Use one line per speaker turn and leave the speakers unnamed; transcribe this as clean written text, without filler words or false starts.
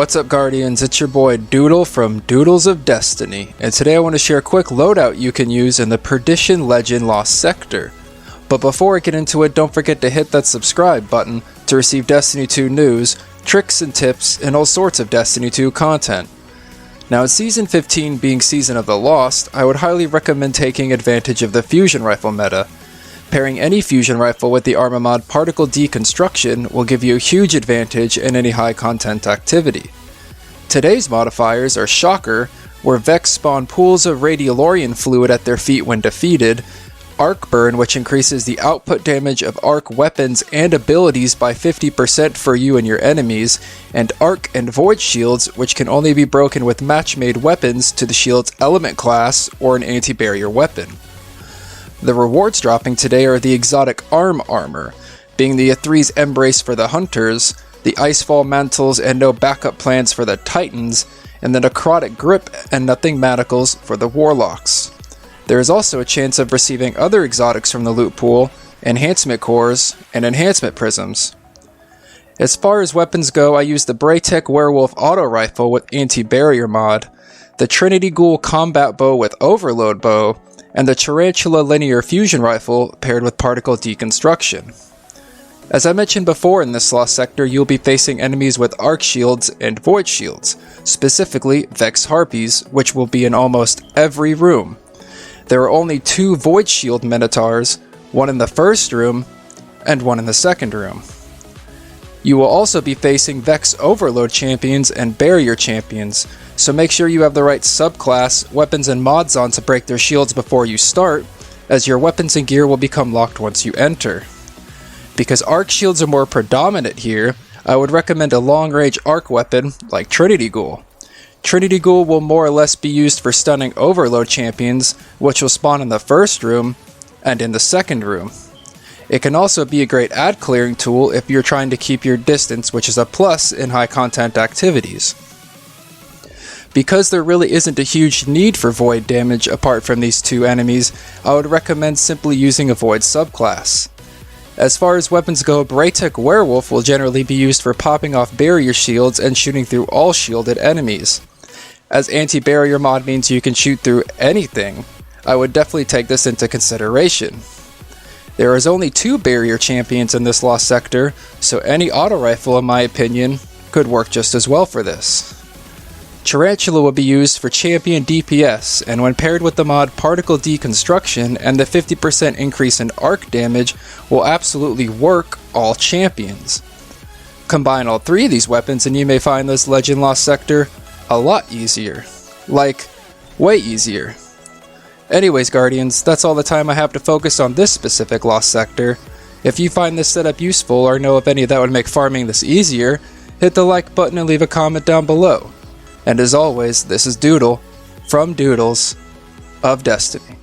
What's up, Guardians? It's your boy Doodle from Doodles of Destiny, and today I want to share a quick loadout you can use in the Perdition Legend Lost Sector. But before I get into it, don't forget to hit that subscribe button to receive Destiny 2 news, tricks and tips, and all sorts of Destiny 2 content. Now, in Season 15 being Season of the Lost, I would highly recommend taking advantage of the fusion rifle meta. Pairing any fusion rifle with the armor mod Particle Deconstruction will give you a huge advantage in any high content activity. Today's modifiers are Shocker, where Vex spawn pools of radiolarian fluid at their feet when defeated, Arc Burn, which increases the output damage of arc weapons and abilities by 50% for you and your enemies, and Arc and Void shields, which can only be broken with match-made weapons to the shield's element class or an anti-barrier weapon. The rewards dropping today are the exotic arm armor, being the Athrys Embrace for the Hunters, the Icefall Mantles and no backup plans for the Titans, and the Necrotic Grip and nothing Manacles for the Warlocks. There is also a chance of receiving other exotics from the loot pool, enhancement cores, and enhancement prisms. As far as weapons go, I use the BRAYTECH Werewolf auto rifle with anti-barrier mod, the Trinity Ghoul combat bow with overload bow, and the Tarantula linear fusion rifle paired with particle deconstruction. As I mentioned before, in this Lost Sector, you'll be facing enemies with arc shields and void shields, specifically Vex Harpies, which will be in almost every room. There are only 2 void shield minotaurs, one in the first room and one in the second room. You will also be facing Vex Overload champions and Barrier champions, so make sure you have the right subclass, weapons, and mods on to break their shields before you start, as your weapons and gear will become locked once you enter. Because arc shields are more predominant here, I would recommend a long-range arc weapon like Trinity Ghoul. Trinity Ghoul will more or less be used for stunning Overload champions, which will spawn in the first room and in the second room. It can also be a great ad clearing tool if you're trying to keep your distance, which is a plus in high content activities. Because there really isn't a huge need for void damage apart from these 2 enemies, I would recommend simply using a void subclass. As far as weapons go, BRAYTECH Werewolf will generally be used for popping off barrier shields and shooting through all shielded enemies. As anti-barrier mod means you can shoot through anything, I would definitely take this into consideration. There is only 2 barrier champions in this Lost Sector, so any auto rifle, in my opinion, could work just as well for this. Tarantula will be used for champion DPS, and when paired with the mod Particle Deconstruction and the 50% increase in arc damage, will absolutely work all champions. Combine all 3 of these weapons and you may find this Legend Lost Sector a lot easier. Like, way easier. Anyways, Guardians, that's all the time I have to focus on this specific Lost Sector. If you find this setup useful or know of any that would make farming this easier, hit the like button and leave a comment down below. And as always, this is Doodle from Doodles of Destiny.